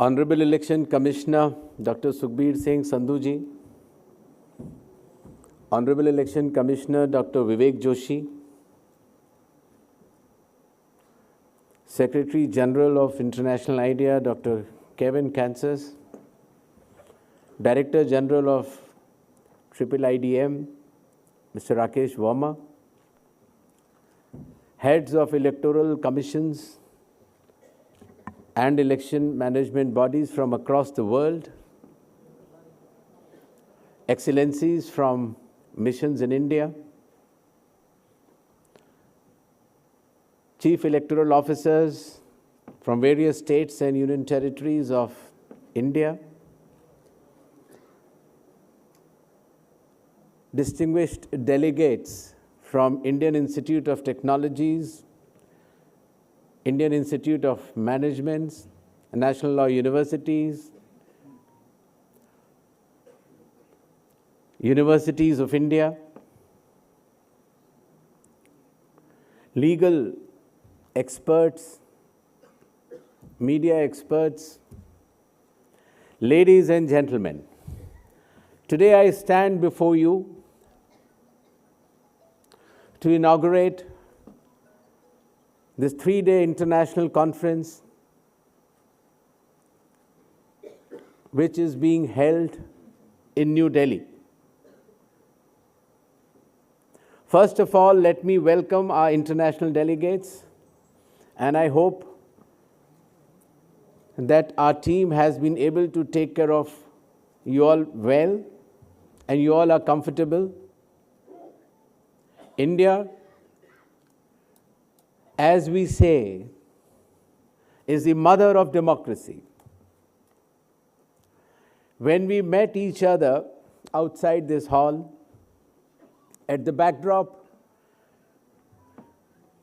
Honorable Election Commissioner Dr. Sukhbir Singh Sandhu ji, Honorable Election Commissioner Dr. Vivek Joshi, Secretary General of International IDEA Dr. Kevin Kansas, Director General of IIIDM Mr. Rakesh Verma, heads of electoral commissions and election management bodies from across the world, excellencies from missions in India, chief electoral officers from various states and union territories of India, distinguished delegates from Indian Institute of Technologies, Indian Institute of Management, National Law Universities, Universities of India, legal experts, media experts, ladies and gentlemen, today I stand before you to inaugurate this 3-day international conference, which is being held in New Delhi. First of all, let me welcome our international delegates, and I hope that our team has been able to take care of you all well and you all are comfortable. India, as we say, is the mother of democracy. When we met each other outside this hall, at the backdrop,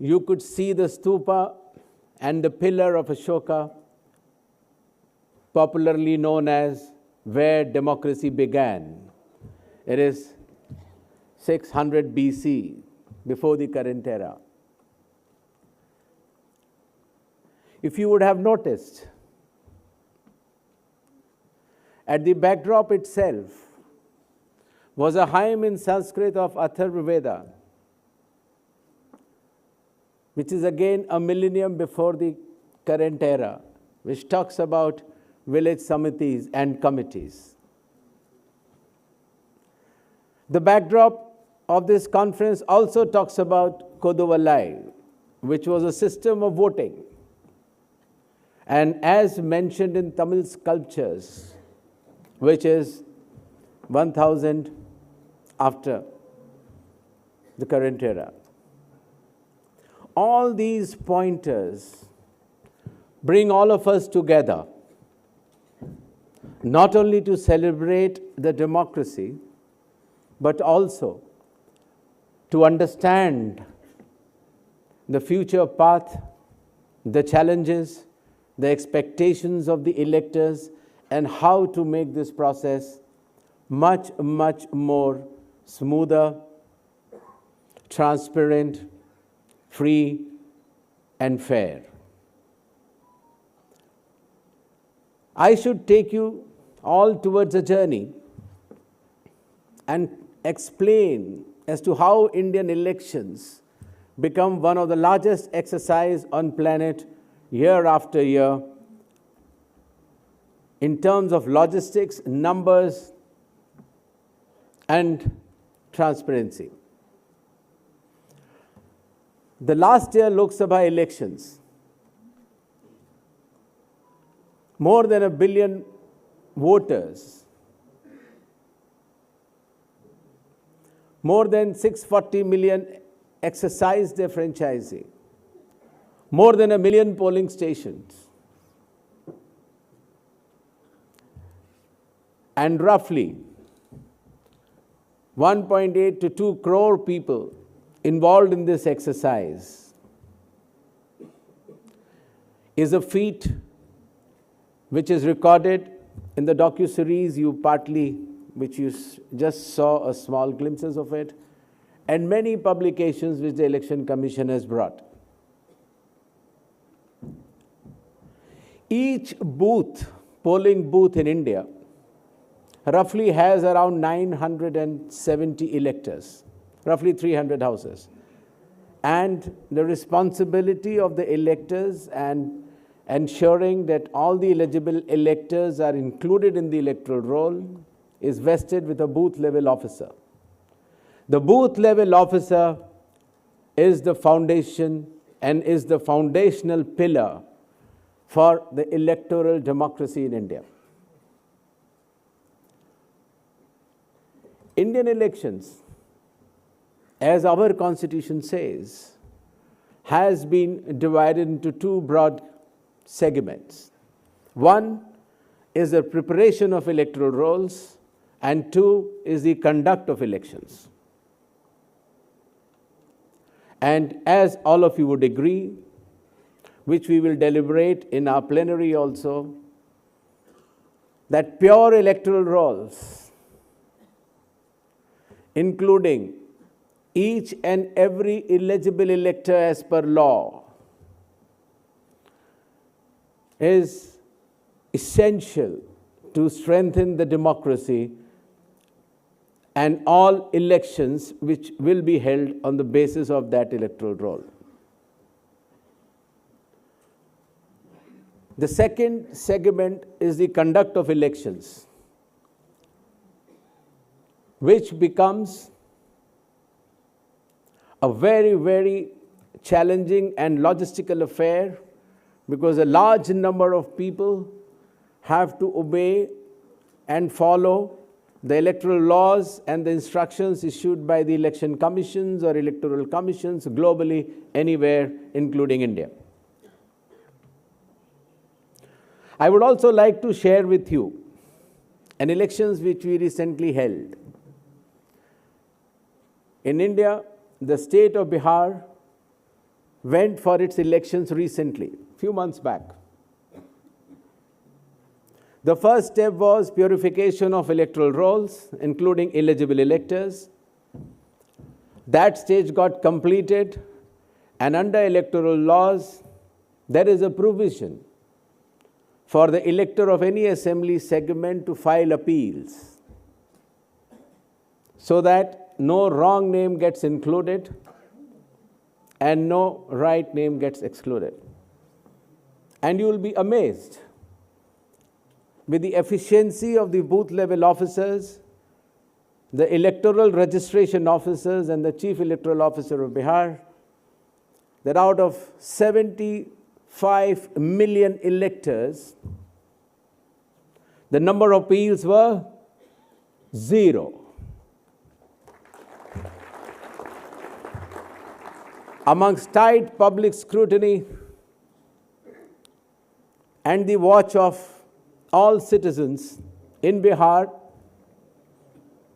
you could see the stupa and the pillar of Ashoka, popularly known as where democracy began. It is 600 BC, before the current era. If you would have noticed, at the backdrop itself was a hymn in Sanskrit of Atharva Veda, which is again a millennium before the current era, which talks about village samitis and committees. The backdrop of this conference also talks about Koduvalai, which was a system of voting. And as mentioned in Tamil sculptures, which is 1000 after the current era. All these pointers bring all of us together, not only to celebrate the democracy, but also to understand the future path, the challenges, the expectations of the electors, and how to make this process much, much more smoother, transparent, free, and fair. I should take you all towards a journey and explain as to how Indian elections become one of the largest exercise on planet year after year in terms of logistics, numbers, and transparency. The last year Lok Sabha elections, more than 1 billion voters, more than 640 million exercised their franchising, more than 1 million polling stations, and roughly 1.8 to 2 crore people involved in this exercise is a feat which is recorded in the docu-series which you just saw a small glimpses of it, and many publications which the Election Commission has brought. Each booth polling booth in India roughly has around 970 electors, roughly 300 houses. And the responsibility of the electors and ensuring that all the eligible electors are included in the electoral roll is vested with a booth level officer. The booth level officer is the foundation and is the foundational pillar for the electoral democracy in India. Indian elections, as our constitution says, has been divided into two broad segments. One is the preparation of electoral rolls, and two is the conduct of elections. And as all of you would agree, which we will deliberate in our plenary also, that pure electoral rolls, including each and every eligible elector as per law, is essential to strengthen the democracy and all elections which will be held on the basis of that electoral roll. The second segment is the conduct of elections, which becomes a very, very challenging and logistical affair, because a large number of people have to obey and follow the electoral laws and the instructions issued by the election commissions or electoral commissions globally, anywhere, including India. I would also like to share with you an elections which we recently held. In India, the state of Bihar went for its elections recently, few months back. The first step was purification of electoral rolls, including eligible electors. That stage got completed, and under electoral laws, there is a provision for the elector of any assembly segment to file appeals, so that no wrong name gets included and no right name gets excluded. And you will be amazed with the efficiency of the booth level officers, the electoral registration officers, and the chief electoral officer of Bihar, that out of 75 million electors, the number of appeals were 0. Amongst tight public scrutiny and the watch of all citizens in Bihar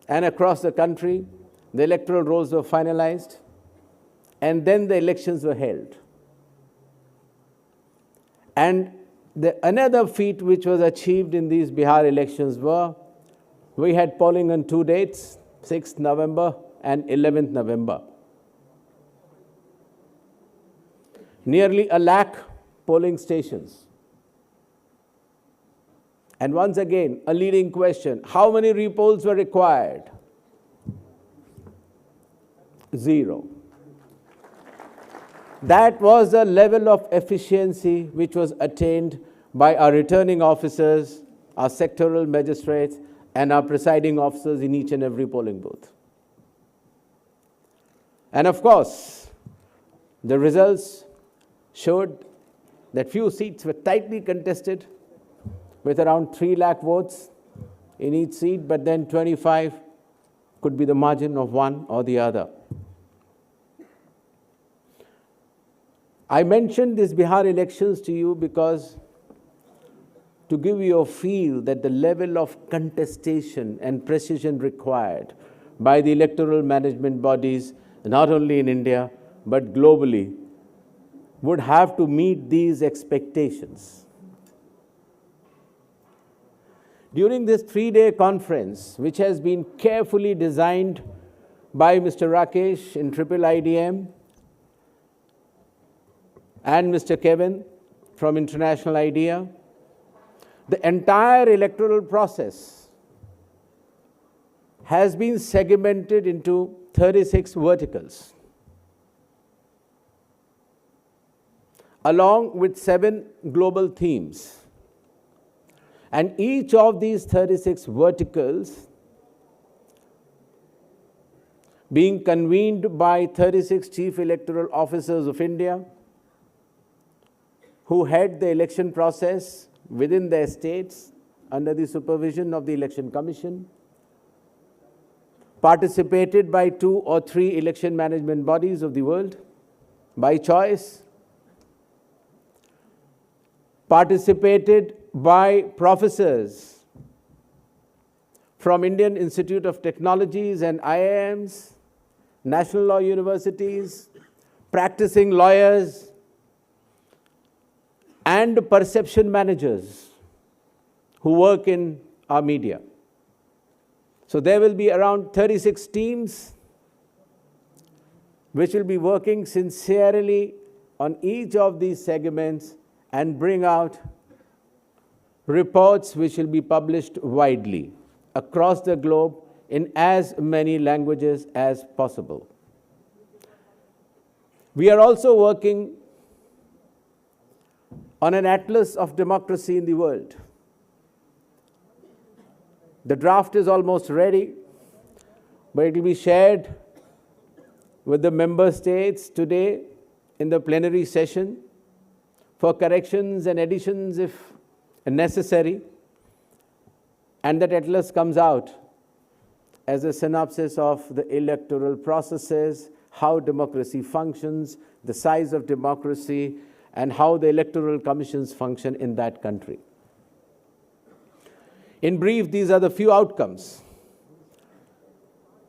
and across the country, the electoral rolls were finalized, and then the elections were held. And another feat which was achieved in these Bihar elections were, we had polling on 2 dates, 6th November and 11th November. Nearly 1 lakh polling stations. And once again, a leading question, how many repolls were required? 0. That was the level of efficiency which was attained by our returning officers, our sectoral magistrates, and our presiding officers in each and every polling booth. And of course, the results showed that few seats were tightly contested with around 3 lakh votes in each seat, but then 25 could be the margin of one or the other. I mentioned these Bihar elections to you because to give you a feel that the level of contestation and precision required by the electoral management bodies, not only in India, but globally, would have to meet these expectations. During this 3-day conference, which has been carefully designed by Mr. Rakesh in Triple IDM and Mr. Kevin from International IDEA, The entire electoral process has been segmented into 36 verticals, along with 7 global themes. And each of these 36 verticals being convened by 36 chief electoral officers of India who head the election process within their states under the supervision of the Election Commission, participated by 2 or 3 election management bodies of the world by choice, participated by professors from Indian Institute of Technologies and IIMs, national law universities, practicing lawyers, and perception managers who work in our media. So there will be around 36 teams which will be working sincerely on each of these segments and bring out reports which will be published widely across the globe in as many languages as possible. We are also working on an atlas of democracy in the world. The draft is almost ready, but it will be shared with the member states today in the plenary session for corrections and additions if necessary. And that atlas comes out as a synopsis of the electoral processes, how democracy functions, the size of democracy, and how the electoral commissions function in that country. In brief, these are the few outcomes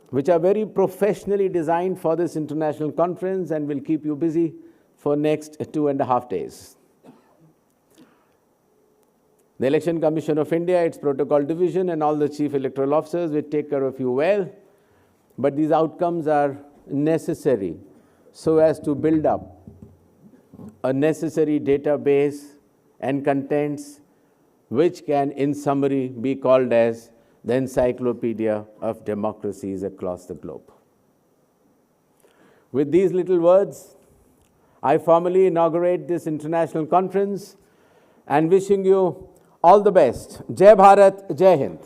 which are very professionally designed for this international conference and will keep you busy for next 2.5 days. The Election Commission of India, its protocol division, and all the chief electoral officers will take care of you well, but these outcomes are necessary so as to build up a necessary database and contents which can, in summary, be called as the encyclopedia of democracies across the globe. With these little words, I formally inaugurate this international conference and wishing you all the best. Jai Bharat, Jai Hind.